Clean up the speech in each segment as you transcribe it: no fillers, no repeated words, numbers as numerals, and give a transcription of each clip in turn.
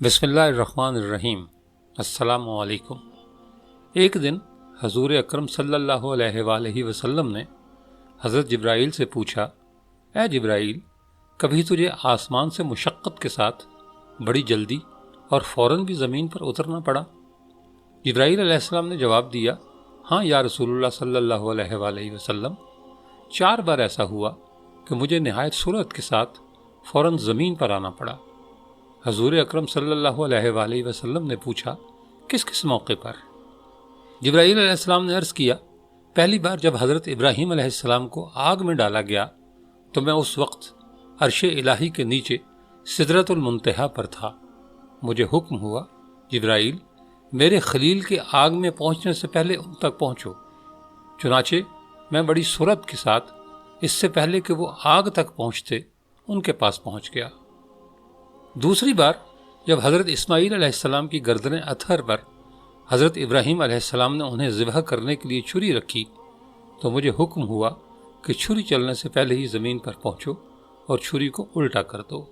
بسم اللہ الرحمن الرحیم۔ السلام علیکم۔ ایک دن حضور اکرم صلی اللہ علیہ وآلہ وسلم نے حضرت جبرائیل سے پوچھا، اے جبرائیل، کبھی تجھے آسمان سے مشقت کے ساتھ بڑی جلدی اور فوراً بھی زمین پر اترنا پڑا؟ جبرائیل علیہ السلام نے جواب دیا، ہاں یا رسول اللہ صلی اللہ علیہ وآلہ وسلم، 4 بار ایسا ہوا کہ مجھے نہایت سرعت کے ساتھ فوراً زمین پر آنا پڑا۔ حضور اکرم صلی اللہ علیہ وآلہ وسلم نے پوچھا، کس کس موقع پر؟ جبرائیل علیہ السلام نے عرض کیا، پہلی بار جب حضرت ابراہیم علیہ السلام کو آگ میں ڈالا گیا تو میں اس وقت عرش الہی کے نیچے سدرۃ المنتہا پر تھا۔ مجھے حکم ہوا، جبرائیل، میرے خلیل کے آگ میں پہنچنے سے پہلے ان تک پہنچو۔ چنانچہ میں بڑی سرعت کے ساتھ اس سے پہلے کہ وہ آگ تک پہنچتے ان کے پاس پہنچ گیا۔ دوسری بار جب حضرت اسماعیل علیہ السلام کی گردن اطہر پر حضرت ابراہیم علیہ السلام نے انہیں ذبح کرنے کے لیے چھری رکھی تو مجھے حکم ہوا کہ چھری چلنے سے پہلے ہی زمین پر پہنچو اور چھری کو الٹا کر دو۔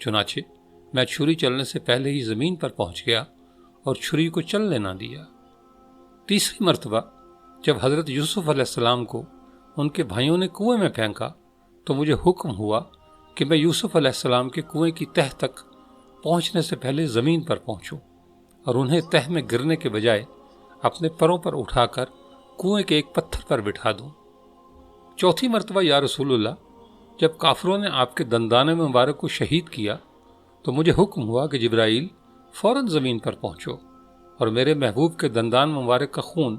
چنانچہ میں چھری چلنے سے پہلے ہی زمین پر پہنچ گیا اور چھری کو چلنے نہ دیا۔ تیسری مرتبہ جب حضرت یوسف علیہ السلام کو ان کے بھائیوں نے کنویں میں پھینکا تو مجھے حکم ہوا کہ میں یوسف علیہ السلام کے کنویں کی تہ تک پہنچنے سے پہلے زمین پر پہنچوں اور انہیں تہ میں گرنے کے بجائے اپنے پروں پر اٹھا کر کنویں کے ایک پتھر پر بٹھا دوں۔ چوتھی مرتبہ یا رسول اللہ جب کافروں نے آپ کے دندان مبارک کو شہید کیا تو مجھے حکم ہوا کہ جبرائیل، فوراً زمین پر پہنچو اور میرے محبوب کے دندان مبارک کا خون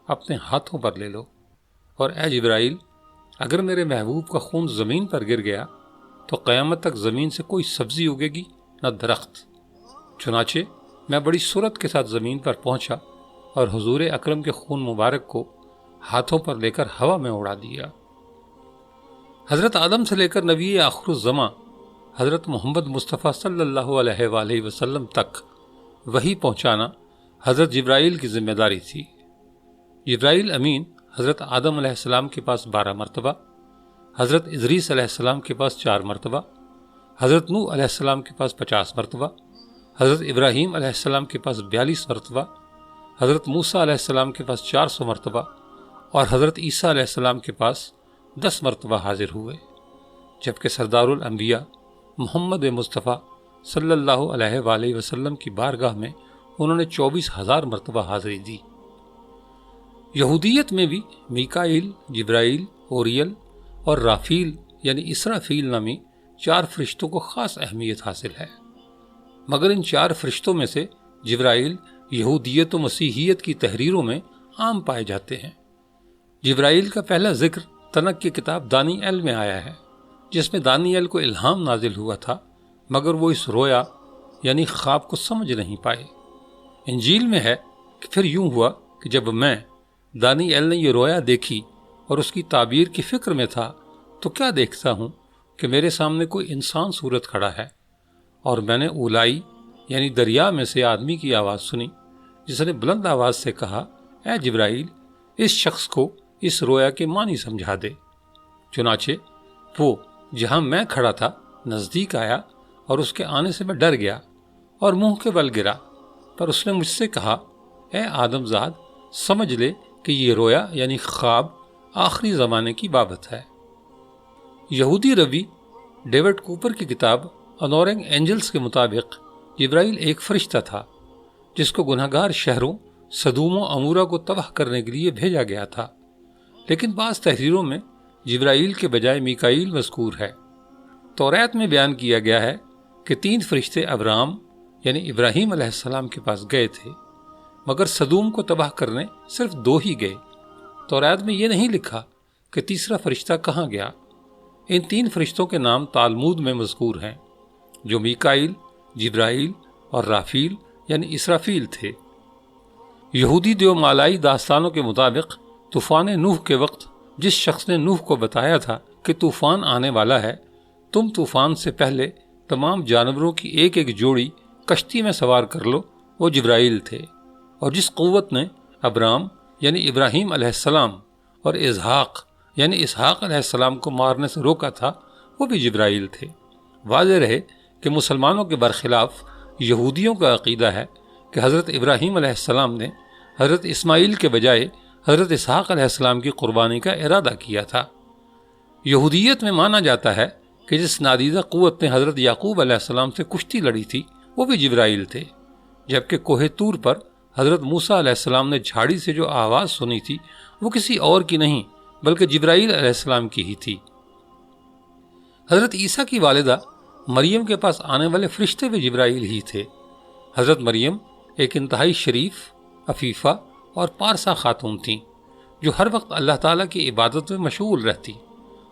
اپنے ہاتھوں پر لے لو، اور اے جبرائیل، اگر میرے محبوب کا خون زمین پر گر گیا تو قیامت تک زمین سے کوئی سبزی اگے گی نہ درخت۔ چنانچہ میں بڑی سرعت کے ساتھ زمین پر پہنچا اور حضور اکرم کے خون مبارک کو ہاتھوں پر لے کر ہوا میں اڑا دیا۔ حضرت آدم سے لے کر نبی آخر الزماں حضرت محمد مصطفیٰ صلی اللہ علیہ وآلہ وسلم تک وحی پہنچانا حضرت جبرائیل کی ذمہ داری تھی۔ جبرائیل امین حضرت آدم علیہ السلام کے پاس 12 مرتبہ، حضرت ادریس علیہ السلام کے پاس 4 مرتبہ، حضرت نوح علیہ السلام کے پاس 50 مرتبہ، حضرت ابراہیم علیہ السلام کے پاس 42 مرتبہ، حضرت موسیٰ علیہ السلام کے پاس 400 مرتبہ اور حضرت عیسیٰ علیہ السلام کے پاس 10 مرتبہ حاضر ہوئے، جبکہ سردار الانبیاء محمد مصطفیٰ صلی اللہ علیہ وآلہ وسلم کی بارگاہ میں انہوں نے 24,000 مرتبہ حاضری دی۔ یہودیت میں بھی میکائیل، جبرائیل، اوریل اور رافیل یعنی اسرافیل نامی 4 فرشتوں کو خاص اہمیت حاصل ہے، مگر ان 4 فرشتوں میں سے جبرائیل یہودیت و مسیحیت کی تحریروں میں عام پائے جاتے ہیں۔ جبرائیل کا پہلا ذکر تنک کی کتاب دانیال میں آیا ہے، جس میں دانیال کو الہام نازل ہوا تھا، مگر وہ اس رویا یعنی خواب کو سمجھ نہیں پائے۔ انجیل میں ہے کہ پھر یوں ہوا کہ جب میں دانیال نے یہ رویا دیکھی اور اس کی تعبیر کی فکر میں تھا تو کیا دیکھتا ہوں کہ میرے سامنے کوئی انسان صورت کھڑا ہے، اور میں نے اولائی یعنی دریا میں سے آدمی کی آواز سنی جس نے بلند آواز سے کہا، اے جبرائیل، اس شخص کو اس رویا کے معنی سمجھا دے۔ چنانچہ وہ جہاں میں کھڑا تھا نزدیک آیا اور اس کے آنے سے میں ڈر گیا اور منہ کے بل گرا، پر اس نے مجھ سے کہا، اے آدم زاد، سمجھ لے کہ یہ رویا یعنی خواب آخری زمانے کی بابت ہے۔ یہودی روی ڈیوڈ کوپر کی کتاب انورنگ اینجلز کے مطابق جبرائیل ایک فرشتہ تھا جس کو گناہگار شہروں سدوم و عمورہ کو تباہ کرنے کے لیے بھیجا گیا تھا، لیکن بعض تحریروں میں جبرائیل کے بجائے میکائیل مذکور ہے۔ توریت میں بیان کیا گیا ہے کہ 3 فرشتے ابرام یعنی ابراہیم علیہ السلام کے پاس گئے تھے، مگر سدوم کو تباہ کرنے صرف 2 ہی گئے۔ توریت میں یہ نہیں لکھا کہ تیسرا فرشتہ کہاں گیا۔ ان 3 فرشتوں کے نام تالمود میں مذکور ہیں، جو میکائیل، جبرائیل اور رافیل یعنی اسرافیل تھے۔ یہودی دیومالائی داستانوں کے مطابق طوفان نوح کے وقت جس شخص نے نوح کو بتایا تھا کہ طوفان آنے والا ہے، تم طوفان سے پہلے تمام جانوروں کی ایک ایک جوڑی کشتی میں سوار کر لو، وہ جبرائیل تھے، اور جس قوت نے ابرام یعنی ابراہیم علیہ السلام اور اسحاق یعنی اسحاق علیہ السلام کو مارنے سے روکا تھا، وہ بھی جبرائیل تھے۔ واضح رہے کہ مسلمانوں کے برخلاف یہودیوں کا عقیدہ ہے کہ حضرت ابراہیم علیہ السلام نے حضرت اسماعیل کے بجائے حضرت اسحاق علیہ السلام کی قربانی کا ارادہ کیا تھا۔ یہودیت میں مانا جاتا ہے کہ جس نادیدہ قوت نے حضرت یعقوب علیہ السلام سے کشتی لڑی تھی وہ بھی جبرائیل تھے، جبکہ کوہ طور پر حضرت موسیٰ علیہ السلام نے جھاڑی سے جو آواز سنی تھی وہ کسی اور کی نہیں بلکہ جبرائیل علیہ السلام کی ہی تھی۔ حضرت عیسیٰ کی والدہ مریم کے پاس آنے والے فرشتے بھی جبرائیل ہی تھے۔ حضرت مریم ایک انتہائی شریف، عفیفہ اور پارسا خاتون تھیں جو ہر وقت اللہ تعالیٰ کی عبادت میں مشغول رہتی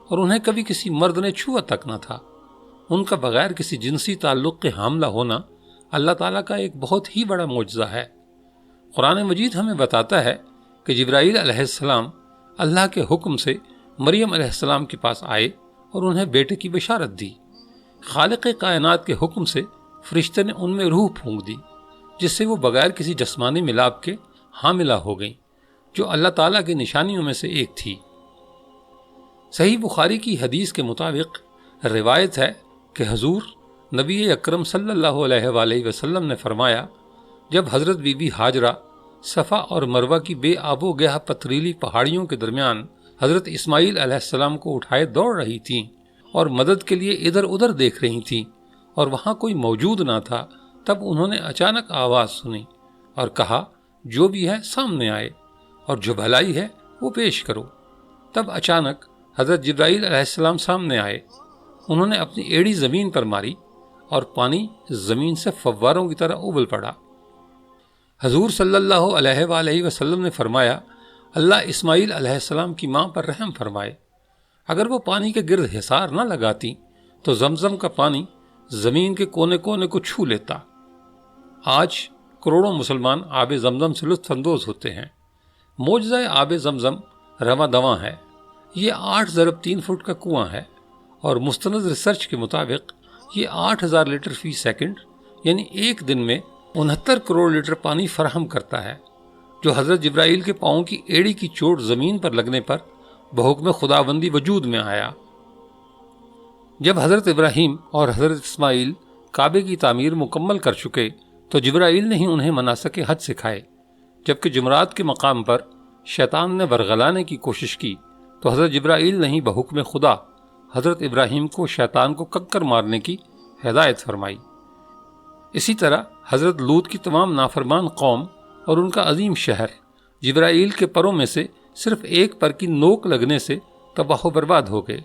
اور انہیں کبھی کسی مرد نے چھوا تک نہ تھا۔ ان کا بغیر کسی جنسی تعلق کے حاملہ ہونا اللہ تعالیٰ کا ایک بہت ہی بڑا معجزہ ہے۔ قرآن مجید ہمیں بتاتا ہے کہ جبرائیل علیہ السلام اللہ کے حکم سے مریم علیہ السلام کے پاس آئے اور انہیں بیٹے کی بشارت دی۔ خالق کائنات کے حکم سے فرشتے نے ان میں روح پھونک دی جس سے وہ بغیر کسی جسمانی ملاپ کے حاملہ ہو گئیں، جو اللہ تعالیٰ کی نشانیوں میں سے ایک تھی۔ صحیح بخاری کی حدیث کے مطابق روایت ہے کہ حضور نبی اکرم صلی اللہ علیہ وآلہ وسلم نے فرمایا، جب حضرت بی بی ہاجرہ صفا اور مروہ کی بے آب و گیا پتھریلی پہاڑیوں کے درمیان حضرت اسماعیل علیہ السلام کو اٹھائے دوڑ رہی تھیں اور مدد کے لیے ادھر ادھر دیکھ رہی تھیں اور وہاں کوئی موجود نہ تھا، تب انہوں نے اچانک آواز سنی اور کہا، جو بھی ہے سامنے آئے اور جو بھلائی ہے وہ پیش کرو۔ تب اچانک حضرت جبرائیل علیہ السلام سامنے آئے۔ انہوں نے اپنی ایڑی زمین پر ماری اور پانی زمین سے فواروں کی طرح ابل پڑا۔ حضور صلی اللہ علیہ وآلہ وسلم نے فرمایا، اللہ اسماعیل علیہ السلام کی ماں پر رحم فرمائے۔ اگر وہ پانی کے گرد حصار نہ لگاتی تو زمزم کا پانی زمین کے کونے کونے کو چھو لیتا۔ آج کروڑوں مسلمان آب زمزم سے لطف اندوز ہوتے ہیں۔ معجزہ آب زمزم رواں دواں ہے۔ یہ 8 × 3 فٹ کا کنواں ہے اور مستند ریسرچ کے مطابق یہ 8000 لیٹر فی سیکنڈ یعنی ایک دن میں 69 کروڑ لیٹر پانی فراہم کرتا ہے، جو حضرت جبرائیل کے پاؤں کی ایڑی کی چوٹ زمین پر لگنے پر بحکم خداوندی وجود میں آیا۔ جب حضرت ابراہیم اور حضرت اسماعیل کعبے کی تعمیر مکمل کر چکے تو جبرائیل نے ہی انہیں مناسک حج سکھائے، جبکہ جمرات کے مقام پر شیطان نے ورغلانے کی کوشش کی تو حضرت جبرائیل نے ہی بحکم خدا حضرت ابراہیم کو شیطان کو کنکر مارنے کی ہدایت فرمائی۔ اسی طرح حضرت لوط کی تمام نافرمان قوم اور ان کا عظیم شہر جبرائیل کے پروں میں سے صرف ایک پر کی نوک لگنے سے تباہ و برباد ہو گئے۔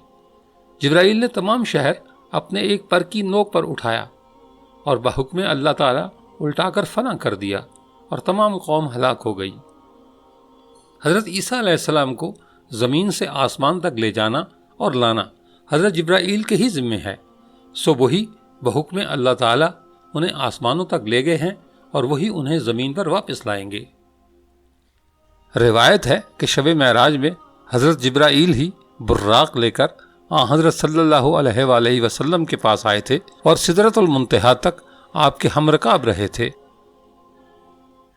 جبرائیل نے تمام شہر اپنے ایک پر کی نوک پر اٹھایا اور بحکم اللہ تعالیٰ الٹا کر فنا کر دیا اور تمام قوم ہلاک ہو گئی۔ حضرت عیسیٰ علیہ السلام کو زمین سے آسمان تک لے جانا اور لانا حضرت جبرائیل کے ہی ذمے ہے، سو وہی بحکم اللہ تعالیٰ انہیں آسمانوں تک لے گئے ہیں اور وہی انہیں زمین پر واپس لائیں گے۔ روایت ہے کہ شب معراج میں حضرت جبرائیل ہی براق لے کر حضرت صلی اللہ علیہ وآلہ وسلم کے پاس آئے تھے اور سدرۃ المنتہا تک آپ کے ہمرکاب رہے تھے۔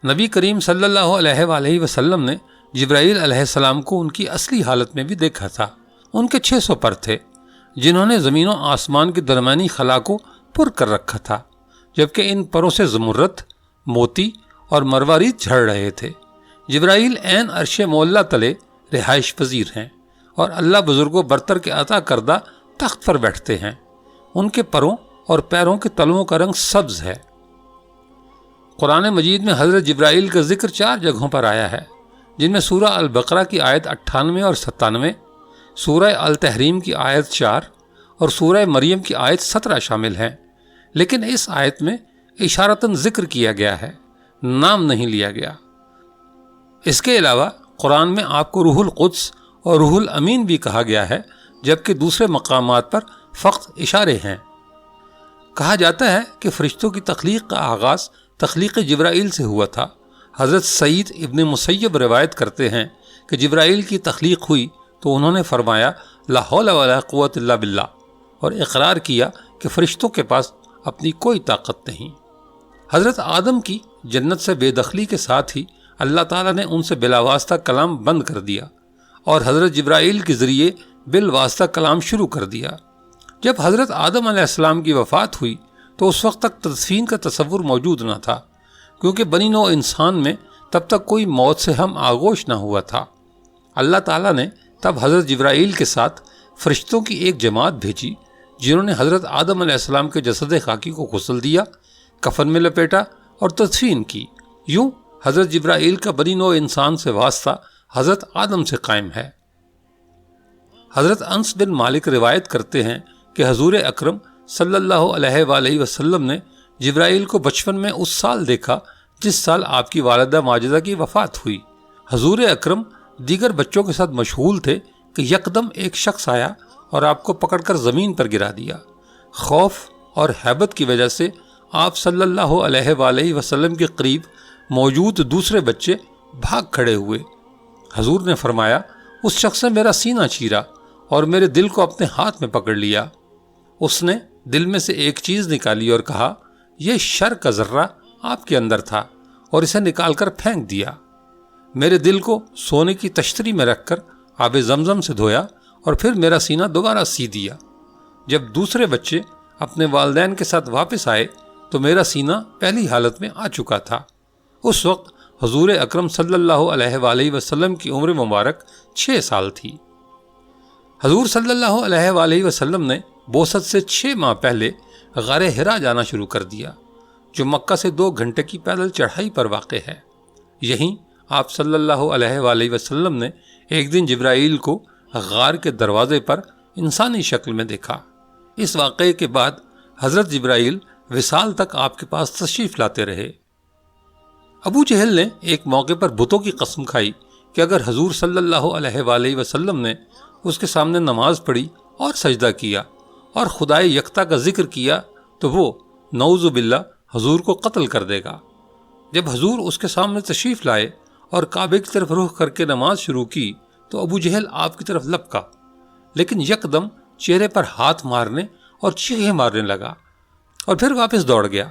نبی کریم صلی اللہ علیہ وآلہ وسلم نے جبرائیل علیہ السلام کو ان کی اصلی حالت میں بھی دیکھا تھا۔ ان کے 600 پر تھے جنہوں نے زمین و آسمان کے درمیانی خلا کو پر کر رکھا تھا، جبکہ ان پروں سے زمرد، موتی اور مروارید جھڑ رہے تھے۔ جبرائیل عین عرش معلیٰ تلے رہائش پذیر ہیں اور اللہ بزرگ و برتر کے عطا کردہ تخت پر بیٹھتے ہیں۔ ان کے پروں اور پیروں کے تلوؤں کا رنگ سبز ہے۔ قرآن مجید میں حضرت جبرائیل کا ذکر 4 جگہوں پر آیا ہے، جن میں سورہ البقرہ کی آیت 98 اور 97، سورہ التحریم کی آیت 4 اور سورہ مریم کی آیت 17 شامل ہیں، لیکن اس آیت میں اشارتاً ذکر کیا گیا ہے، نام نہیں لیا گیا۔ اس کے علاوہ قرآن میں آپ کو روح القدس اور روح الامین بھی کہا گیا ہے، جبکہ دوسرے مقامات پر فقط اشارے ہیں۔ کہا جاتا ہے کہ فرشتوں کی تخلیق کا آغاز تخلیق جبرائیل سے ہوا تھا۔ حضرت سعید ابن مسیب روایت کرتے ہیں کہ جبرائیل کی تخلیق ہوئی تو انہوں نے فرمایا لا حول ولا قوت الا باللہ، اور اقرار کیا کہ فرشتوں کے پاس اپنی کوئی طاقت نہیں۔ حضرت آدم کی جنت سے بے دخلی کے ساتھ ہی اللہ تعالیٰ نے ان سے بلا واسطہ کلام بند کر دیا اور حضرت جبرائیل کے ذریعے بالواسطہ کلام شروع کر دیا۔ جب حضرت آدم علیہ السلام کی وفات ہوئی تو اس وقت تک تدفین کا تصور موجود نہ تھا، کیونکہ بنی نوع انسان میں تب تک کوئی موت سے ہم آغوش نہ ہوا تھا۔ اللہ تعالیٰ نے تب حضرت جبرائیل کے ساتھ فرشتوں کی ایک جماعت بھیجی، جنہوں نے حضرت آدم علیہ السلام کے جسد خاکی کو غسل دیا، کفن میں لپیٹا اور تدفین کی۔ یوں حضرت جبرائیل کا بنی نوع انسان سے واسطہ حضرت آدم سے قائم ہے۔ حضرت انس بن مالک روایت کرتے ہیں کہ حضور اکرم صلی اللہ علیہ وآلہ وسلم نے جبرائیل کو بچپن میں اس سال دیکھا جس سال آپ کی والدہ ماجدہ کی وفات ہوئی۔ حضور اکرم دیگر بچوں کے ساتھ مشغول تھے کہ یکدم ایک شخص آیا اور آپ کو پکڑ کر زمین پر گرا دیا۔ خوف اور ہیبت کی وجہ سے آپ صلی اللہ علیہ وآلہ وسلم کے قریب موجود دوسرے بچے بھاگ کھڑے ہوئے۔ حضور نے فرمایا، اس شخص نے میرا سینہ چیرا اور میرے دل کو اپنے ہاتھ میں پکڑ لیا۔ اس نے دل میں سے ایک چیز نکالی اور کہا، یہ شر کا ذرہ آپ کے اندر تھا، اور اسے نکال کر پھینک دیا۔ میرے دل کو سونے کی تشتری میں رکھ کر آب زمزم سے دھویا اور پھر میرا سینہ دوبارہ سی دیا۔ جب دوسرے بچے اپنے والدین کے ساتھ واپس آئے تو میرا سینہ پہلی حالت میں آ چکا تھا۔ اس وقت حضور اکرم صلی اللہ علیہ وآلہ وسلم کی عمر مبارک 6 سال تھی۔ حضور صلی اللہ علیہ وآلہ وسلم نے بوست سے 6 ماہ پہلے غار حرا جانا شروع کر دیا، جو مکہ سے 2 گھنٹے کی پیدل چڑھائی پر واقع ہے۔ یہیں آپ صلی اللہ علیہ وآلہ وسلم نے ایک دن جبرائیل کو غار کے دروازے پر انسانی شکل میں دیکھا۔ اس واقعے کے بعد حضرت جبرائیل وصال تک آپ کے پاس تشریف لاتے رہے۔ ابو جہل نے ایک موقع پر بتوں کی قسم کھائی کہ اگر حضور صلی اللہ علیہ وآلہ وسلم نے اس کے سامنے نماز پڑھی اور سجدہ کیا اور خدائے یکتا کا ذکر کیا تو وہ نعوذ باللہ حضور کو قتل کر دے گا۔ جب حضور اس کے سامنے تشریف لائے اور کعبے کی طرف رخ کر کے نماز شروع کی تو ابو جہل آپ کی طرف لپکا، لیکن یکدم چہرے پر ہاتھ مارنے اور چیخیں مارنے لگا اور پھر واپس دوڑ گیا۔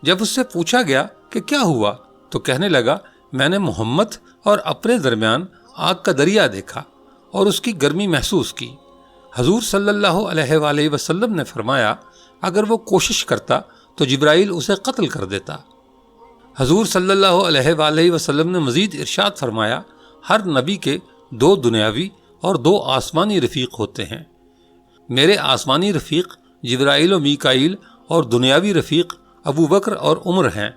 جب اس سے پوچھا گیا کہ کیا ہوا تو کہنے لگا، میں نے محمد اور اپنے درمیان آگ کا دریا دیکھا اور اس کی گرمی محسوس کی۔ حضور صلی اللہ علیہ وآلہ وسلم نے فرمایا، اگر وہ کوشش کرتا تو جبرائیل اسے قتل کر دیتا۔ حضور صلی اللہ علیہ وآلہ وسلم نے مزید ارشاد فرمایا، ہر نبی کے 2 دنیاوی اور 2 آسمانی رفیق ہوتے ہیں۔ میرے آسمانی رفیق جبرائیل و میکائیل اور دنیاوی رفیق ابو بکر اور عمر ہیں۔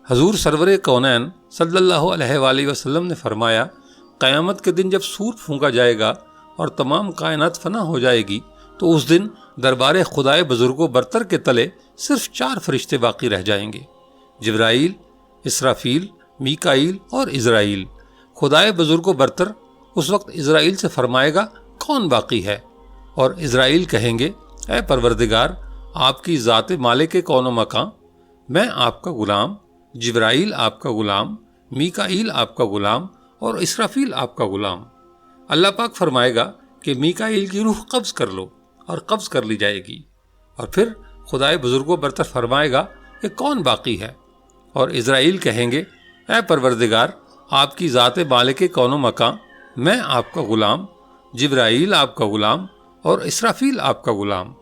حضور سرور کونین صلی اللہ علیہ وآلہ وسلم نے فرمایا، قیامت کے دن جب سور پھونکا جائے گا اور تمام کائنات فنا ہو جائے گی تو اس دن دربار خدائے بزرگ و برتر کے تلے صرف 4 فرشتے باقی رہ جائیں گے، جبرائیل، اسرافیل، میکائیل اور عزرائیل۔ خدائے بزرگ و برتر اس وقت عزرائیل سے فرمائے گا، کون باقی ہے؟ اور عزرائیل کہیں گے، اے پروردگار، آپ کی ذات مالک کون و مکان، میں آپ کا غلام، جبرائیل آپ کا غلام، میکائیل آپ کا غلام اور اسرافیل آپ کا غلام۔ اللہ پاک فرمائے گا کہ میکائیل کی روح قبض کر لو، اور قبض کر لی جائے گی۔ اور پھر خدائے بزرگ و برتر فرمائے گا کہ کون باقی ہے؟ اور عزرائیل کہیں گے، اے پروردگار، آپ کی ذات مالک کون و مکان، میں آپ کا غلام، جبرائیل آپ کا غلام اور اسرافیل آپ کا غلام۔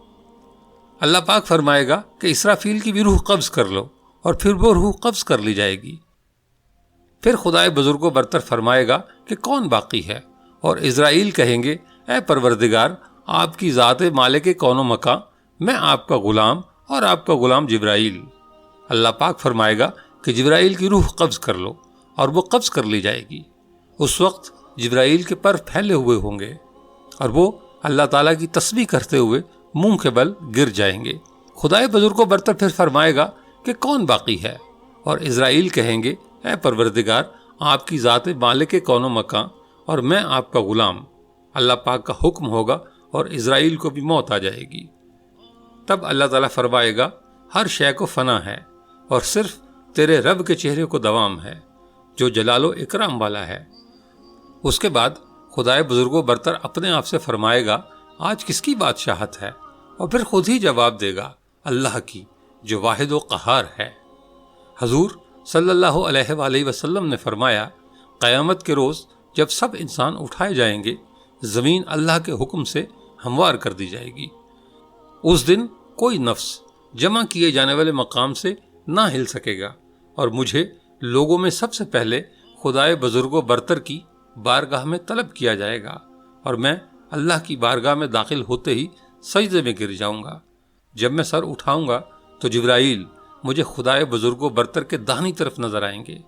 اللہ پاک فرمائے گا کہ اسرافیل کی بھی روح قبض کر لو، اور پھر وہ روح قبض کر لی جائے گی۔ پھر خدائے بزرگ و برتر فرمائے گا کہ کون باقی ہے؟ اور عزرائیل کہیں گے، اے پروردگار، آپ کی ذات مالک کون و مکان، میں آپ کا غلام اور آپ کا غلام جبرائیل۔ اللہ پاک فرمائے گا کہ جبرائیل کی روح قبض کر لو، اور وہ قبض کر لی جائے گی۔ اس وقت جبرائیل کے پر پھیلے ہوئے ہوں گے اور وہ اللہ تعالیٰ کی تسبیح کرتے ہوئے منہ کے بل گر جائیں گے۔ خدائے بزرگ و برتر پھر فرمائے گا کہ کون باقی ہے؟ اور عزرائیل کہیں گے، اے پروردگار، آپ کی ذات مالک کون و مکان اور میں آپ کا غلام۔ اللہ پاک کا حکم ہوگا اور عزرائیل کو بھی موت آ جائے گی۔ تب اللہ تعالیٰ فرمائے گا، ہر شے کو فنا ہے اور صرف تیرے رب کے چہرے کو دوام ہے، جو جلال و اکرام والا ہے۔ اس کے بعد خدائے بزرگ و برتر اپنے آپ سے فرمائے گا، آج کس کی بادشاہت ہے؟ اور پھر خود ہی جواب دے گا، اللہ کی، جو واحد و قہار ہے۔ حضور صلی اللہ علیہ وآلہ وسلم نے فرمایا، قیامت کے روز جب سب انسان اٹھائے جائیں گے، زمین اللہ کے حکم سے ہموار کر دی جائے گی۔ اس دن کوئی نفس جمع کیے جانے والے مقام سے نہ ہل سکے گا، اور مجھے لوگوں میں سب سے پہلے خدائے بزرگ و برتر کی بارگاہ میں طلب کیا جائے گا، اور میں اللہ کی بارگاہ میں داخل ہوتے ہی سجدے میں گر جاؤں گا۔ جب میں سر اٹھاؤں گا تو جبرائیل مجھے خدائے بزرگ و برتر کے داہنی طرف نظر آئیں گے۔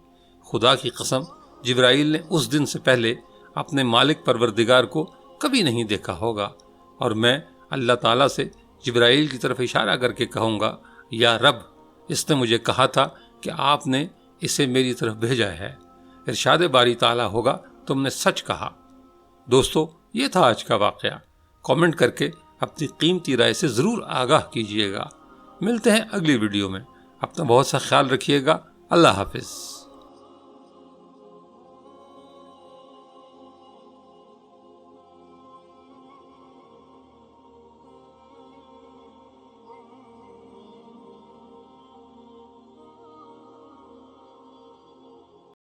خدا کی قسم، جبرائیل نے اس دن سے پہلے اپنے مالک پروردگار کو کبھی نہیں دیکھا ہوگا، اور میں اللہ تعالیٰ سے جبرائیل کی طرف اشارہ کر کے کہوں گا، یا رب، اس نے مجھے کہا تھا کہ آپ نے اسے میری طرف بھیجا ہے۔ ارشاد باری تعالیٰ ہوگا، تم نے سچ کہا۔ دوستو، یہ تھا آج کا واقعہ۔ کامنٹ کر کے اپنی قیمتی رائے سے ضرور آگاہ کیجیے گا۔ ملتے ہیں اگلی ویڈیو میں۔ اپنا بہت سا خیال رکھیے گا۔ اللہ حافظ۔